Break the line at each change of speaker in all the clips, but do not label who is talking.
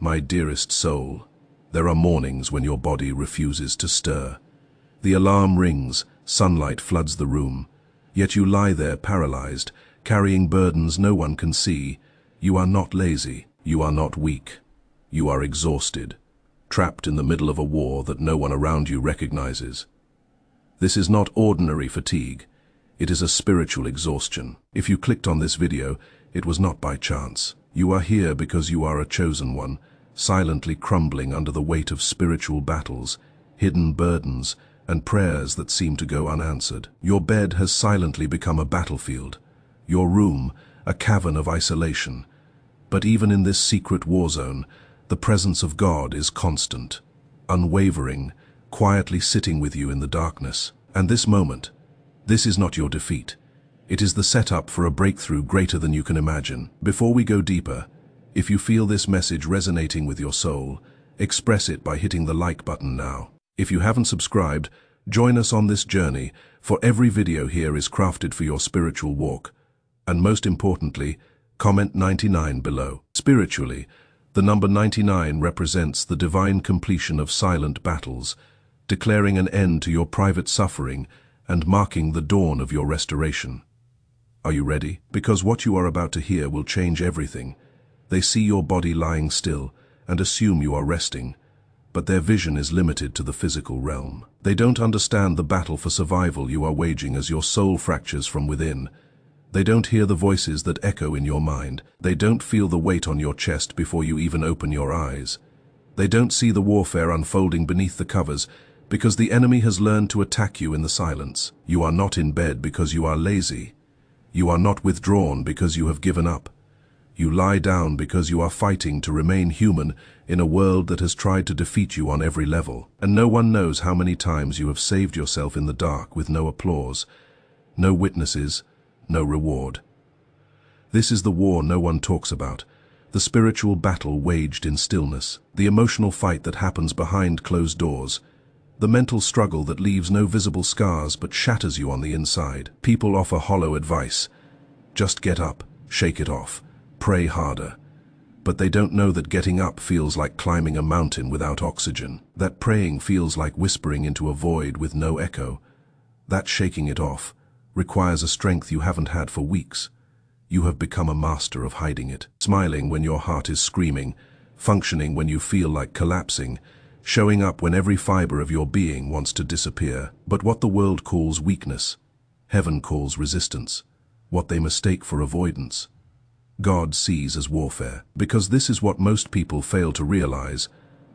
My dearest soul, there are mornings when your body refuses to stir. The alarm rings, sunlight floods the room, yet you lie there paralyzed, carrying burdens no one can see. You are not lazy, you are not weak. You are exhausted, trapped in the middle of a war that no one around you recognizes. This is not ordinary fatigue, it is a spiritual exhaustion. If you clicked on this video, it was not by chance. You are here because you are a chosen one, silently crumbling under the weight of spiritual battles, hidden burdens, and prayers that seem to go unanswered. Your bed has silently become a battlefield, your room a cavern of isolation. But even in this secret war zone, the presence of God is constant, unwavering, quietly sitting with you in the darkness. And this moment, this is not your defeat. It is the setup for a breakthrough greater than you can imagine. Before we go deeper, if you feel this message resonating with your soul, express it by hitting the like button now. If you haven't subscribed, join us on this journey, for every video here is crafted for your spiritual walk. And most importantly, comment 99 below. Spiritually, the number 99 represents the divine completion of silent battles, declaring an end to your private suffering and marking the dawn of your restoration. Are you ready? Because what you are about to hear will change everything. They see your body lying still and assume you are resting, but their vision is limited to the physical realm. They don't understand the battle for survival you are waging as your soul fractures from within. They don't hear the voices that echo in your mind. They don't feel the weight on your chest before you even open your eyes. They don't see the warfare unfolding beneath the covers, because the enemy has learned to attack you in the silence. You are not in bed because you are lazy. You are not withdrawn because you have given up. You lie down because you are fighting to remain human in a world that has tried to defeat you on every level. And no one knows how many times you have saved yourself in the dark with no applause, no witnesses, no reward. This is the war no one talks about, the spiritual battle waged in stillness, the emotional fight that happens behind closed doors, the mental struggle that leaves no visible scars but shatters you on the inside. People offer hollow advice. Just get up, shake it off, pray harder. But they don't know that getting up feels like climbing a mountain without oxygen, that praying feels like whispering into a void with no echo, that shaking it off requires a strength you haven't had for weeks. You have become a master of hiding it, smiling when your heart is screaming, functioning when you feel like collapsing, showing up when every fiber of your being wants to disappear. But what the world calls weakness, heaven calls resistance. What they mistake for avoidance, God sees as warfare. Because this is what most people fail to realize.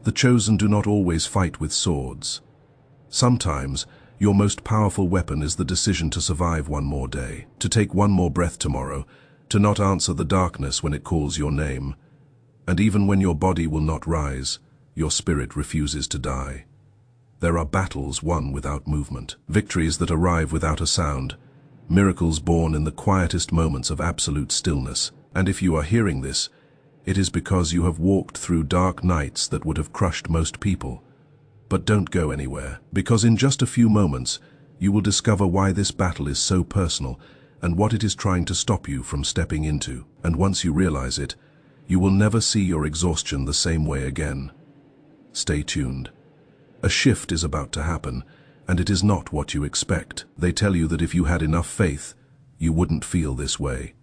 The chosen do not always fight with swords. Sometimes, your most powerful weapon is the decision to survive one more day, to take one more breath tomorrow, to not answer the darkness when it calls your name. And even when your body will not rise, your spirit refuses to die. There are battles won without movement, victories that arrive without a sound, miracles born in the quietest moments of absolute stillness. And if you are hearing this, it is because you have walked through dark nights that would have crushed most people. But don't go anywhere, because in just a few moments, you will discover why this battle is so personal and what it is trying to stop you from stepping into. And once you realize it, you will never see your exhaustion the same way again. Stay tuned. A shift is about to happen, and it is not what you expect. They tell you that if you had enough faith, you wouldn't feel this way.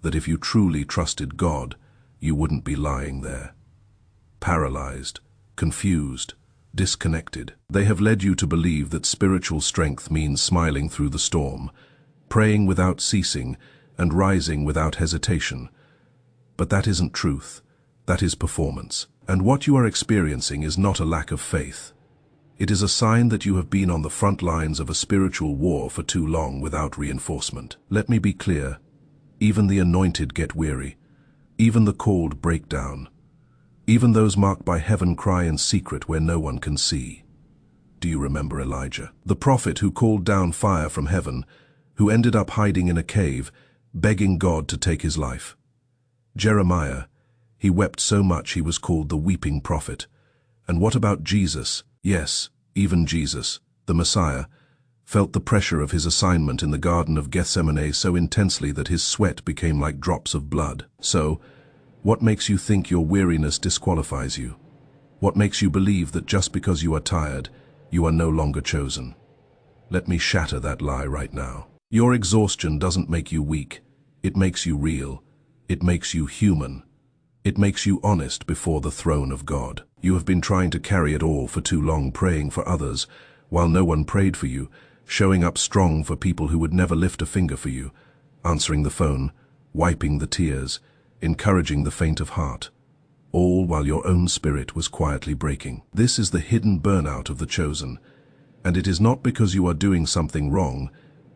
That if you truly trusted God, you wouldn't be lying there. Paralyzed, confused, disconnected. They have led you to believe that spiritual strength means smiling through the storm, praying without ceasing, and rising without hesitation. But that isn't truth. That is performance. And what you are experiencing is not a lack of faith. It is a sign that you have been on the front lines of a spiritual war for too long without reinforcement. Let me be clear. Even the anointed get weary. Even the called break down. Even those marked by heaven cry in secret where no one can see. Do you remember Elijah, the prophet who called down fire from heaven, who ended up hiding in a cave, begging God to take his life? Jeremiah, he wept so much he was called the weeping prophet. And what about Jesus? Yes, even Jesus, the Messiah, felt the pressure of his assignment in the Garden of Gethsemane so intensely that his sweat became like drops of blood. So, What makes you think your weariness disqualifies you? What makes you believe that just because you are tired, you are no longer chosen? Let me shatter that lie right now. Your exhaustion doesn't make you weak. It makes you real. It makes you human. It makes you honest before the throne of God. You have been trying to carry it all for too long, praying for others, while no one prayed for you, showing up strong for people who would never lift a finger for you, answering the phone, wiping the tears, encouraging the faint of heart, all while your own spirit was quietly breaking. This is the hidden burnout of the chosen, and it is not because you are doing something wrong,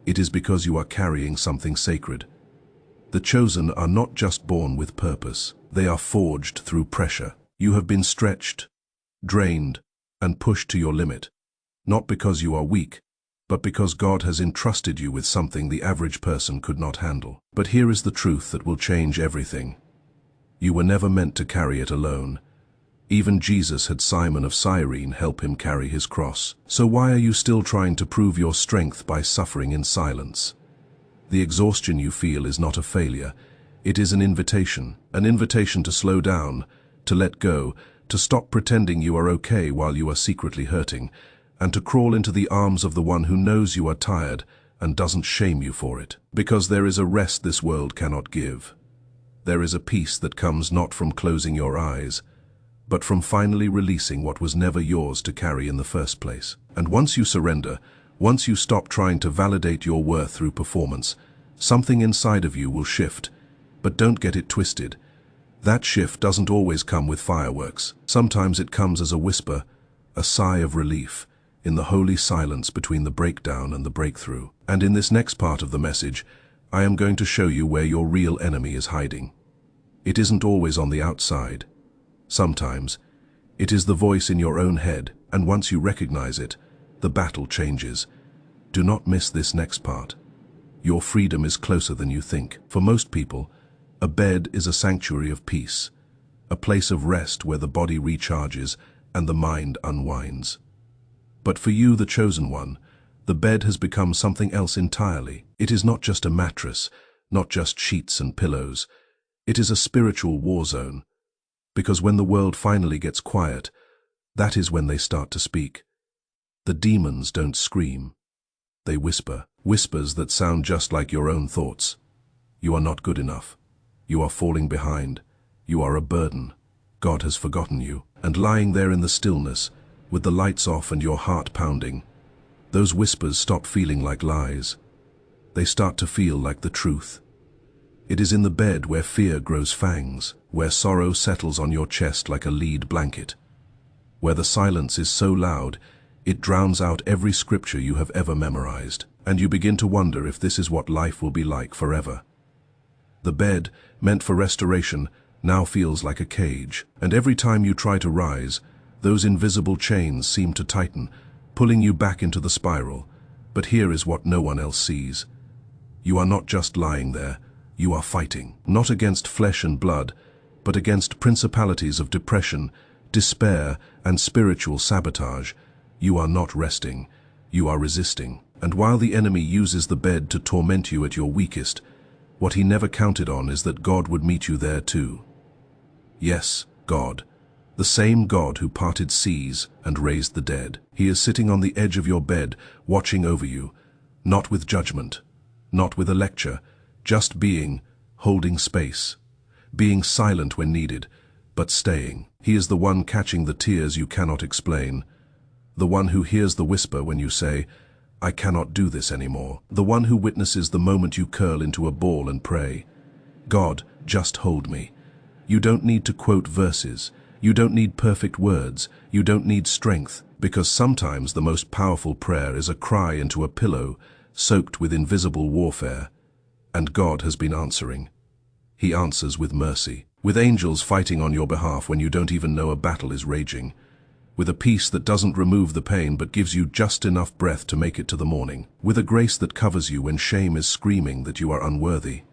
it is because you are carrying something sacred. The chosen are not just born with purpose, they are forged through pressure. You have been stretched, drained, and pushed to your limit, not because you are weak, but because God has entrusted you with something the average person could not handle. But here is the truth that will change everything. You were never meant to carry it alone. Even Jesus had Simon of Cyrene help him carry his cross. So why are you still trying to prove your strength by suffering in silence? The exhaustion you feel is not a failure. It is an invitation to slow down, to let go, to stop pretending you are okay while you are secretly hurting, and to crawl into the arms of the one who knows you are tired and doesn't shame you for it. Because there is a rest this world cannot give. There is a peace that comes not from closing your eyes, but from finally releasing what was never yours to carry in the first place. And once you surrender, once you stop trying to validate your worth through performance, something inside of you will shift. But don't get it twisted. That shift doesn't always come with fireworks. Sometimes it comes as a whisper, a sigh of relief, in the holy silence between the breakdown and the breakthrough. And in this next part of the message, I am going to show you where your real enemy is hiding. It isn't always on the outside. Sometimes, it is the voice in your own head, and once you recognize it, the battle changes. Do not miss this next part. Your freedom is closer than you think. For most people, a bed is a sanctuary of peace, a place of rest where the body recharges and the mind unwinds. But for you, the chosen one, the bed has become something else entirely. It is not just a mattress, not just sheets and pillows. It is a spiritual war zone. Because when the world finally gets quiet, that is when they start to speak. The demons don't scream. They whisper, whispers that sound just like your own thoughts. You are not good enough. You are falling behind. You are a burden. God has forgotten you. And lying there in the stillness, with the lights off and your heart pounding, those whispers stop feeling like lies. They start to feel like the truth. It is in the bed where fear grows fangs, where sorrow settles on your chest like a lead blanket, where the silence is so loud it drowns out every scripture you have ever memorized, and you begin to wonder if this is what life will be like forever. The bed, meant for restoration, now feels like a cage, and every time you try to rise, those invisible chains seem to tighten, pulling you back into the spiral. But here is what no one else sees. You are not just lying there, you are fighting, not against flesh and blood, but against principalities of depression, despair, and spiritual sabotage. You are not resting, you are resisting. And while the enemy uses the bed to torment you at your weakest, what he never counted on is that God would meet you there too. Yes, God. The same God who parted seas and raised the dead. He is sitting on the edge of your bed, watching over you, not with judgment, not with a lecture, just being, holding space, being silent when needed, but staying. He is the one catching the tears you cannot explain, the one who hears the whisper when you say, "I cannot do this anymore," the one who witnesses the moment you curl into a ball and pray, "God, just hold me." You don't need to quote verses. You don't need perfect words. You don't need strength, because sometimes the most powerful prayer is a cry into a pillow, soaked with invisible warfare. And God has been answering. He answers with mercy, with angels fighting on your behalf when you don't even know a battle is raging, with a peace that doesn't remove the pain but gives you just enough breath to make it to the morning, with a grace that covers you when shame is screaming that you are unworthy.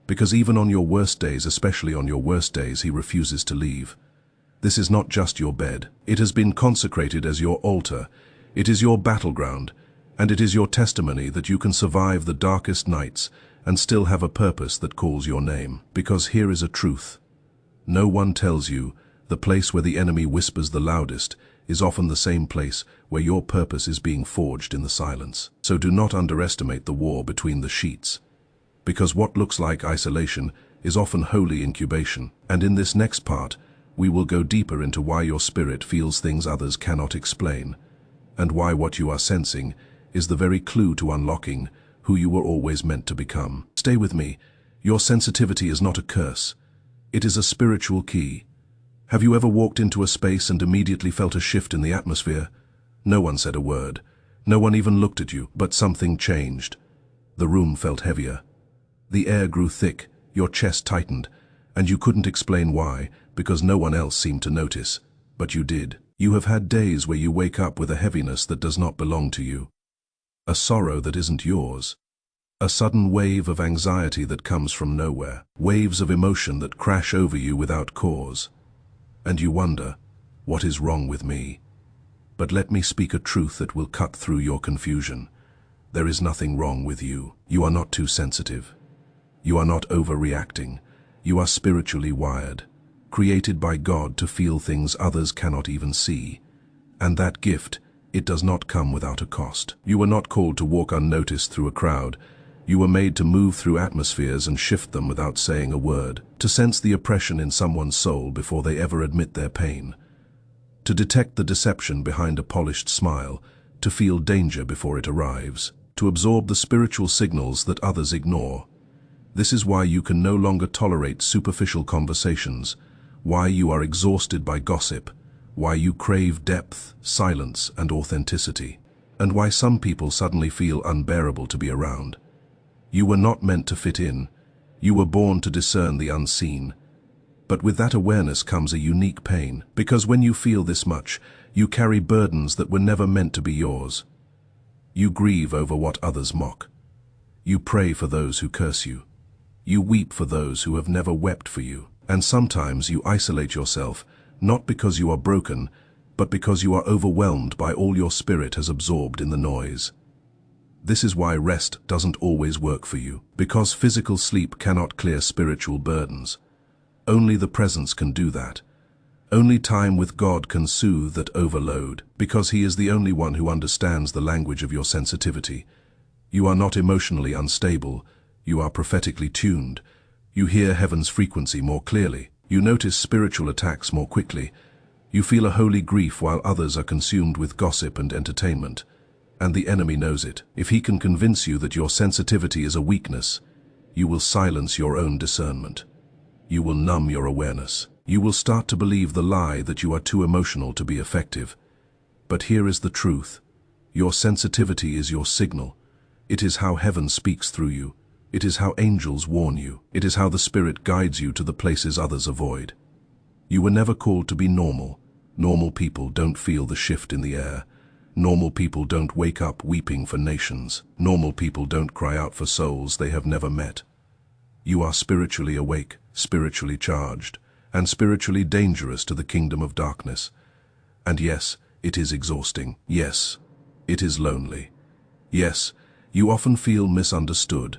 Because even on your worst days, especially on your worst days, He refuses to leave. This is not just your bed. It has been consecrated as your altar. It is your battleground, and it is your testimony that you can survive the darkest nights and still have a purpose that calls your name. Because here is a truth. No one tells you the place where the enemy whispers the loudest is often the same place where your purpose is being forged in the silence. So do not underestimate the war between the sheets, because what looks like isolation is often holy incubation. And in this next part, we will go deeper into why your spirit feels things others cannot explain, and why what you are sensing is the very clue to unlocking who you were always meant to become. Stay with me. Your sensitivity is not a curse. It is a spiritual key. Have you ever walked into a space and immediately felt a shift in the atmosphere? No one said a word. No one even looked at you, but something changed. The room felt heavier. The air grew thick, your chest tightened, and you couldn't explain why, because no one else seemed to notice. But you did. You have had days where you wake up with a heaviness that does not belong to you. A sorrow that isn't yours. A sudden wave of anxiety that comes from nowhere. Waves of emotion that crash over you without cause. And you wonder, what is wrong with me? But let me speak a truth that will cut through your confusion. There is nothing wrong with you. You are not too sensitive. You are not overreacting. You are spiritually wired, created by God to feel things others cannot even see. And that gift, it does not come without a cost. You were not called to walk unnoticed through a crowd. You were made to move through atmospheres and shift them without saying a word, to sense the oppression in someone's soul before they ever admit their pain, to detect the deception behind a polished smile, to feel danger before it arrives, to absorb the spiritual signals that others ignore. This is why you can no longer tolerate superficial conversations, why you are exhausted by gossip, why you crave depth, silence, and authenticity, and why some people suddenly feel unbearable to be around. You were not meant to fit in. You were born to discern the unseen. But with that awareness comes a unique pain, because when you feel this much, you carry burdens that were never meant to be yours. You grieve over what others mock. You pray for those who curse you. You weep for those who have never wept for you. And sometimes you isolate yourself, not because you are broken, but because you are overwhelmed by all your spirit has absorbed in the noise. This is why rest doesn't always work for you, because physical sleep cannot clear spiritual burdens. Only the presence can do that. Only time with God can soothe that overload, because He is the only one who understands the language of your sensitivity. You are not emotionally unstable, you are prophetically tuned. You hear heaven's frequency more clearly. You notice spiritual attacks more quickly. You feel a holy grief while others are consumed with gossip and entertainment. And the enemy knows it. If he can convince you that your sensitivity is a weakness, you will silence your own discernment. You will numb your awareness. You will start to believe the lie that you are too emotional to be effective. But here is the truth. Your sensitivity is your signal. It is how heaven speaks through you. It is how angels warn you. It is how the Spirit guides you to the places others avoid. You were never called to be normal. Normal people don't feel the shift in the air. Normal people don't wake up weeping for nations. Normal people don't cry out for souls they have never met. You are spiritually awake, spiritually charged, and spiritually dangerous to the kingdom of darkness. And yes, it is exhausting. Yes, it is lonely. Yes, you often feel misunderstood.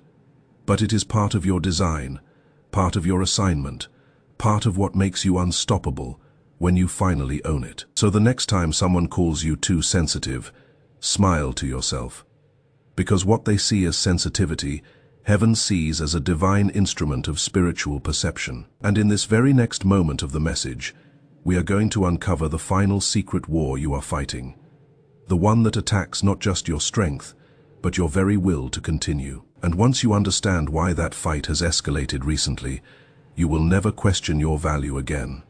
But it is part of your design, part of your assignment, part of what makes you unstoppable when you finally own it. So the next time someone calls you too sensitive, smile to yourself. Because what they see as sensitivity, heaven sees as a divine instrument of spiritual perception. And in this very next moment of the message, we are going to uncover the final secret war you are fighting. The one that attacks not just your strength, but your very will to continue. And once you understand why that fight has escalated recently, you will never question your value again.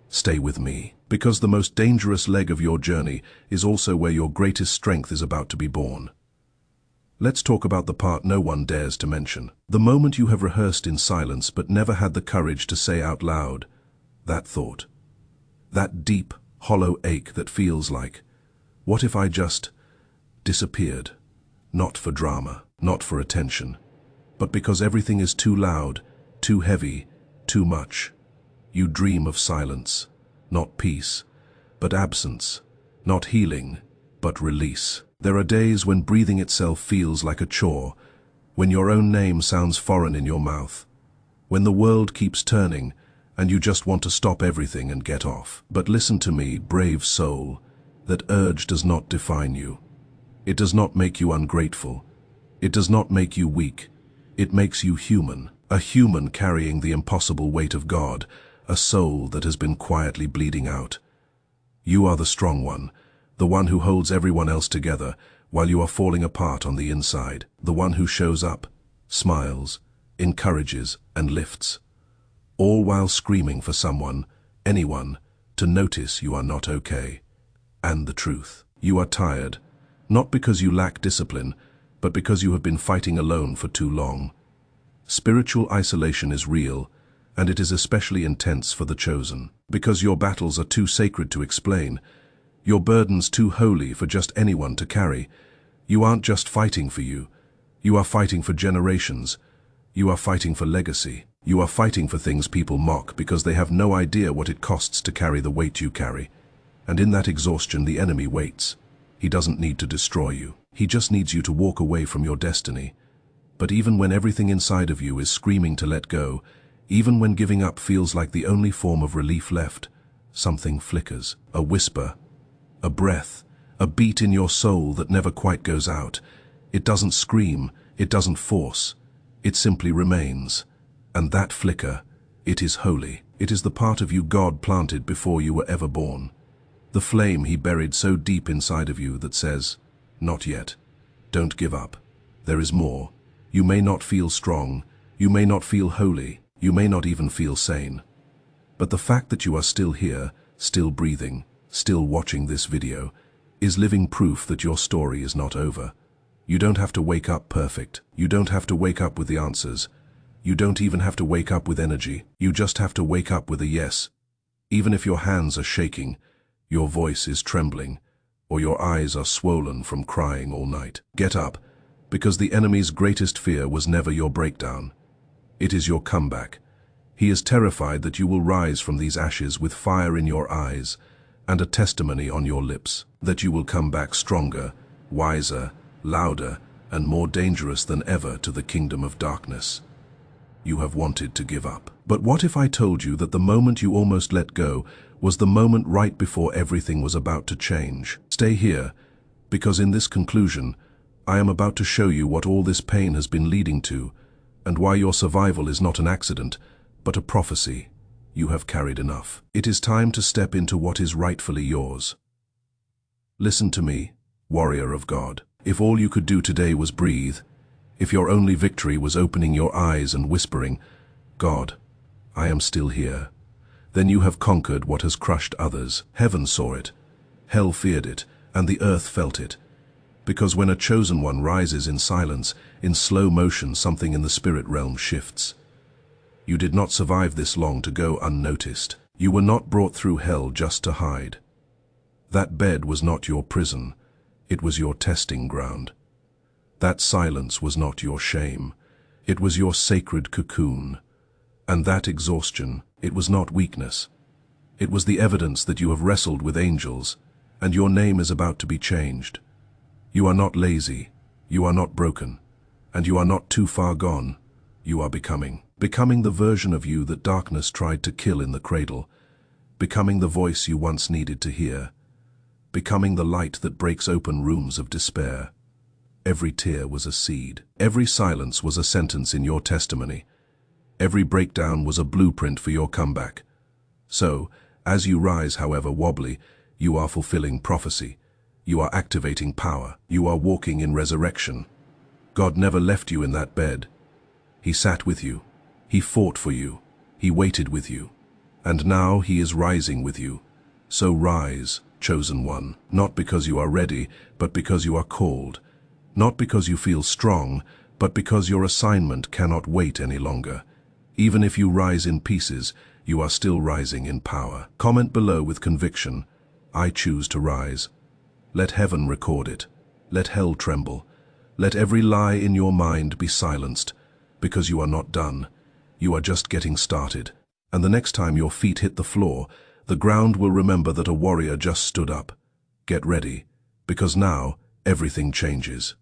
Stay with me, because the most dangerous leg of your journey is also where your greatest strength is about to be born. Let's talk about the part no one dares to mention. The moment you have rehearsed in silence but never had the courage to say out loud, that thought. That deep, hollow ache that feels like, what if I just disappeared? Not for drama, not for attention, but because everything is too loud, too heavy, too much. You dream of silence, not peace, but absence, not healing, but release. There are days when breathing itself feels like a chore, when your own name sounds foreign in your mouth, when the world keeps turning and you just want to stop everything and get off. But listen to me, brave soul. That urge does not define you. It does not make you ungrateful. It does not make you weak. It makes you human. A human carrying the impossible weight of God, a soul that has been quietly bleeding out. You are the strong one, the one who holds everyone else together while you are falling apart on the inside, the one who shows up, smiles, encourages, and lifts, all while screaming for someone, anyone, to notice you are not okay. And the truth, you are tired, not because you lack discipline, but because you have been fighting alone for too long. Spiritual isolation is real, and it is especially intense for the chosen, because your battles are too sacred to explain, your burdens too holy for just anyone to carry. You aren't just fighting for you. You are fighting for generations. You are fighting for legacy. You are fighting for things people mock because they have no idea what it costs to carry the weight you carry. And in that exhaustion, the enemy waits. He doesn't need to destroy you. He just needs you to walk away from your destiny. But even when everything inside of you is screaming to let go, even when giving up feels like the only form of relief left, something flickers, a whisper, a breath, a beat in your soul that never quite goes out. It doesn't scream, it doesn't force, it simply remains. And that flicker, it is holy. It is the part of you God planted before you were ever born. The flame He buried so deep inside of you that says, not yet. Don't give up. There is more. You may not feel strong, you may not feel holy, you may not even feel sane. But the fact that you are still here, still breathing, still watching this video, is living proof that your story is not over. You don't have to wake up perfect. You don't have to wake up with the answers. You don't even have to wake up with energy. You just have to wake up with a yes. Even if your hands are shaking, your voice is trembling, or your eyes are swollen from crying all night. Get up. Because the enemy's greatest fear was never your breakdown. It is your comeback. He is terrified that you will rise from these ashes with fire in your eyes and a testimony on your lips, that you will come back stronger, wiser, louder, and more dangerous than ever to the kingdom of darkness. You have wanted to give up. But what if I told you that the moment you almost let go was the moment right before everything was about to change? Stay here, because in this conclusion, I am about to show you what all this pain has been leading to, and why your survival is not an accident, but a prophecy. You have carried enough. It is time to step into what is rightfully yours. Listen to me, warrior of God. If all you could do today was breathe, if your only victory was opening your eyes and whispering, God, I am still here, then you have conquered what has crushed others. Heaven saw it, hell feared it, and the earth felt it. Because when a chosen one rises in silence, in slow motion, something in the spirit realm shifts. You did not survive this long to go unnoticed. You were not brought through hell just to hide. That bed was not your prison. It was your testing ground. That silence was not your shame. It was your sacred cocoon. And that exhaustion, it was not weakness. It was the evidence that you have wrestled with angels, and your name is about to be changed. You are not lazy, you are not broken, and you are not too far gone. You are becoming the version of you that darkness tried to kill in the cradle, becoming the voice you once needed to hear, becoming the light that breaks open rooms of despair. Every tear was a seed. Every silence was a sentence in your testimony. Every breakdown was a blueprint for your comeback. So, as you rise, however wobbly, you are fulfilling prophecy. You are activating power. You are walking in resurrection. God never left you in that bed. He sat with you. He fought for you. He waited with you. And now He is rising with you. So rise, chosen one, not because you are ready, but because you are called. Not because you feel strong, but because your assignment cannot wait any longer. Even if you rise in pieces, you are still rising in power. Comment below with conviction. I choose to rise. Let heaven record it. Let hell tremble. Let every lie in your mind be silenced, because you are not done. You are just getting started. And the next time your feet hit the floor, the ground will remember that a warrior just stood up. Get ready, because now everything changes.